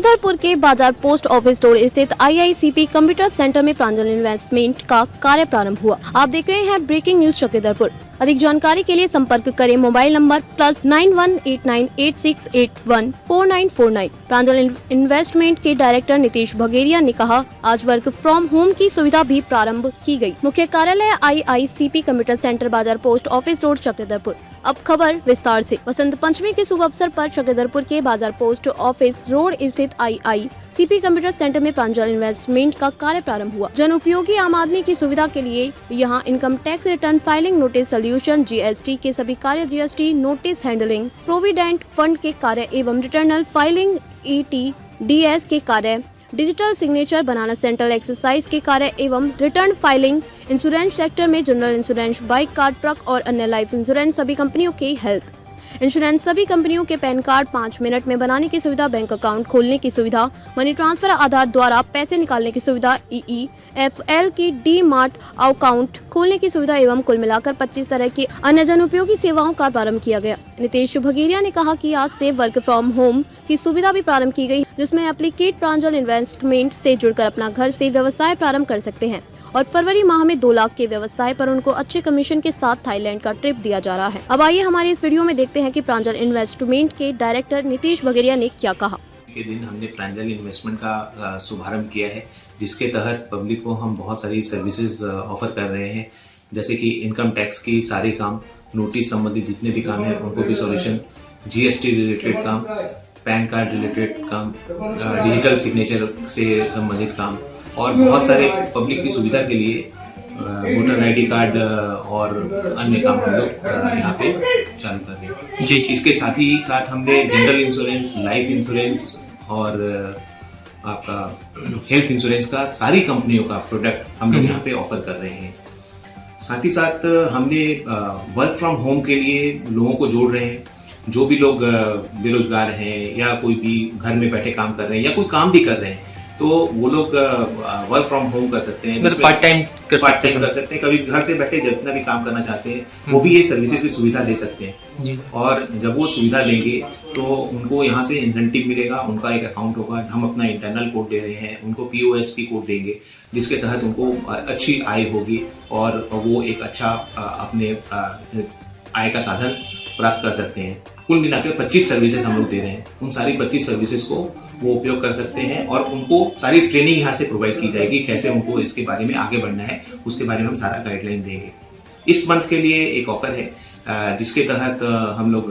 चक्रधरपुर के बाजार post office road स्थित IICP कंप्यूटर सेंटर में प्रांजल इन्वेस्टमेंट का कार्य प्रारंभ हुआ। आप देख रहे हैं ब्रेकिंग न्यूज चक्रधरपुर। अधिक जानकारी के लिए संपर्क करें मोबाइल नंबर +918986814949। प्रांजल इन्वेस्टमेंट के डायरेक्टर नीतीश भगेरिया ने कहा, आज वर्क फ्रॉम होम की सुविधा भी प्रारंभ की गई। मुख्य कार्यालय IICP कंप्यूटर सेंटर बाजार पोस्ट ऑफिस रोड चक्रधरपुर। अब खबर विस्तार से। वसंत पंचमी के शुभ अवसर पर चक्रधरपुर के बाजार पोस्ट ऑफिस रोड स्थित IICP कंप्यूटर सेंटर में प्रांजल इन्वेस्टमेंट का कार्य प्रारंभ हुआ। जन उपयोगी आम आदमी की सुविधा के लिए यहाँ income tax return filing, notice solution, GST के सभी कार्य, GST notice handling, provident fund के कार्य एवं रिटर्नल फाइलिंग, ETDS के कार्य, डिजिटल सिग्नेचर बनाना, सेंट्रल एक्सरसाइज के कार्य एवं रिटर्न फाइलिंग, इंश्योरेंस सेक्टर में general insurance, bike, car, truck और अन्य लाइफ इंश्योरेंस, सभी कंपनियों के हेल्थ इंश्योरेंस, सभी कंपनियों के पैन कार्ड 5 मिनट में बनाने की सुविधा, बैंक अकाउंट खोलने की सुविधा, मनी ट्रांसफर आधार द्वारा पैसे निकालने की सुविधा, EEFL की डीमार्ट अकाउंट खोलने की सुविधा एवं कुल मिलाकर 25 तरह की अन्य जन उपयोगी सेवाओं का प्रारंभ किया गया। नीतीश भगेरिया ने कहा कि आज से वर्क फ्रॉम होम की सुविधा भी प्रारंभ की गई, जिसमें एप्लीकेट प्रांजल इन्वेस्टमेंट से जुड़कर अपना घर से व्यवसाय प्रारंभ कर सकते हैं और फरवरी माह में 2 लाख के व्यवसाय पर उनको अच्छे कमीशन के साथ थाईलैंड का ट्रिप दिया जा रहा है। अब आइए हमारे इस वीडियो में देखते हैं कि प्रांजल इन्वेस्टमेंट के डायरेक्टर नीतीश भगेरिया ने क्या कहा। के दिन हमने प्रांजल इन्वेस्टमेंट का शुभारंभ किया है, जिसके तहत पब्लिक को हम बहुत सारी सर्विसेज ऑफर कर रहे हैं, जैसे कि इनकम टैक्स की सारे काम, नोटिस संबंधित जितने भी काम है उनको भी सॉल्यूशन, GST रिलेटेड काम, पैन कार्ड रिलेटेड काम, डिजिटल सिग्नेचर से संबंधित काम और बहुत सारे पब्लिक की सुविधा के लिए वोटर ID कार्ड और अन्य काम हम लोग यहाँ पे चालू कर रहे हैं जी। इसके साथ ही साथ हमने जनरल इंश्योरेंस, लाइफ इंश्योरेंस और आपका हेल्थ इंश्योरेंस का सारी कंपनियों का प्रोडक्ट हम लोग यहाँ पे ऑफर कर रहे हैं। साथ ही साथ हमने वर्क फ्रॉम होम के लिए लोगों को जोड़ रहे हैं। जो भी लोग बेरोजगार हैं या कोई भी घर में बैठे काम कर रहे हैं या कोई काम भी कर रहे हैं, तो वो लोग वर्क फ्रॉम होम कर सकते हैं, पार्ट टाइम कर सकते हैं। कभी घर से बैठे जितना भी काम करना चाहते हैं वो भी ये सर्विसेज की सुविधा ले सकते हैं। और जब वो सुविधा लेंगे तो उनको यहाँ से इंसेंटिव मिलेगा, उनका एक अकाउंट होगा, हम अपना इंटरनल कोड दे रहे हैं, उनको POSP कोड देंगे, जिसके तहत उनको अच्छी आय होगी और वो एक अच्छा अपने आय का साधन प्राप्त कर सकते हैं। कुल मिलाकर 25 सर्विसेज हम लोग दे रहे हैं। उन सारी 25 सर्विसेज को वो उपयोग कर सकते हैं और उनको सारी ट्रेनिंग यहाँ से प्रोवाइड की जाएगी, कैसे उनको इसके बारे में आगे बढ़ना है उसके बारे में हम सारा गाइडलाइन देंगे। इस मंथ के लिए एक ऑफर है, जिसके तहत हम लोग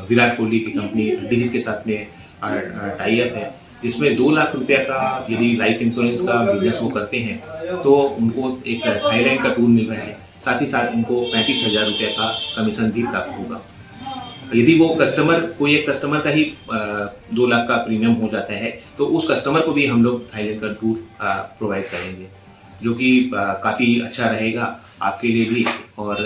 विराट कोहली की कंपनी डिजिट के साथ में टाई अप है, जिसमें 2 लाख रुपया का यदि लाइफ इंश्योरेंस का बिजनेस वो करते हैं तो उनको एक थाईलैंड का टूर मिल रहा है। साथ ही साथ उनको 35,000 रुपये का कमीशन भी प्राप्त होगा। यदि वो कोई एक कस्टमर का ही 2 लाख का प्रीमियम हो जाता है तो उस कस्टमर को भी हम लोग थाईलैंड का टूर प्रोवाइड करेंगे, जो कि काफ़ी अच्छा रहेगा आपके लिए भी। और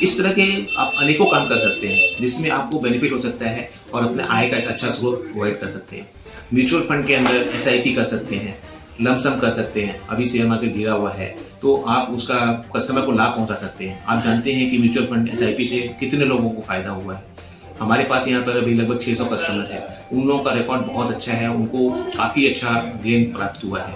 इस तरह के आप अनेकों काम कर सकते हैं जिसमें आपको बेनिफिट हो सकता है और अपने आय का एक अच्छा स्रोत प्रोवाइड कर सकते हैं। म्यूचुअल फंड के अंदर SIP कर सकते हैं, लमसम कर सकते हैं। अभी शेयर मार्केट गिरा हुआ है तो आप उसका कस्टमर को लाभ पहुंचा सकते हैं। आप जानते हैं कि म्यूचुअल फंड SIP से कितने लोगों को फायदा हुआ है। हमारे पास यहाँ पर अभी लगभग 600 कस्टमर है, उन लोगों का रिकॉर्ड बहुत अच्छा है, उनको काफ़ी अच्छा गेन प्राप्त हुआ है।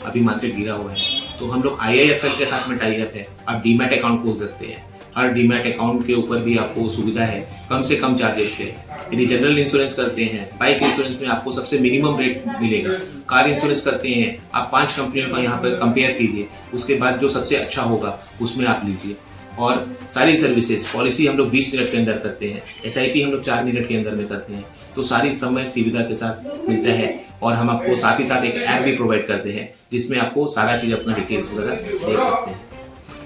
अभी मार्केट गिरा हुआ है तो हम लोग IIFL के साथ में टाई अप है। आप डीमैट अकाउंट खोल सकते हैं, हर डीमैट अकाउंट के ऊपर भी आपको सुविधा है कम से कम चार्जेस पे। यदि जनरल इंश्योरेंस करते हैं, बाइक इंश्योरेंस में आपको सबसे मिनिमम रेट मिलेगा। कार इंश्योरेंस करते हैं, आप 5 कंपनियों का यहाँ पर कंपेयर कीजिए, उसके बाद जो सबसे अच्छा होगा उसमें आप लीजिए। और सारी सर्विसेज, पॉलिसी हम लोग 20 मिनट के अंदर करते हैं, SIP हम लोग 4 मिनट के अंदर में करते हैं, तो सारी समय सुविधा के साथ मिलता है। और हम आपको साथ ही साथ एक ऐप भी प्रोवाइड करते हैं जिसमें आपको सारा चीज़ अपना डिटेल्स वगैरह देख सकते हैं।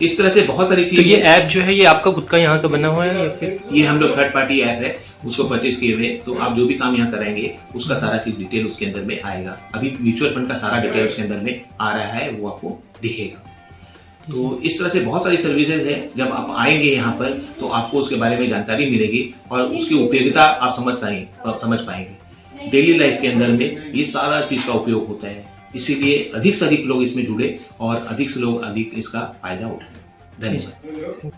इस तरह से बहुत सारी चीज़। तो ये ऐप जो है ये आपका खुद का यहाँ का बना हुआ है या फिर ये हम लोग थर्ड पार्टी ऐप है, उसको परचेज किए हुए, तो आप जो भी काम यहाँ कराएंगे उसका सारा चीज डिटेल उसके अंदर में आएगा। अभी म्यूचुअल फंड का सारा डिटेल उसके अंदर में आ रहा है, वो आपको दिखेगा। तो इस तरह से बहुत सारी सर्विसेज है। जब आप आएंगे यहाँ पर तो आपको उसके बारे में जानकारी मिलेगी और उसकी उपयोगिता आप समझ पाएंगे। डेली लाइफ के अंदर में ये सारा चीज का उपयोग होता है, इसीलिए अधिक से अधिक लोग इसमें जुड़े और अधिक से लोग इसका फायदा उठाएं। धन्यवाद।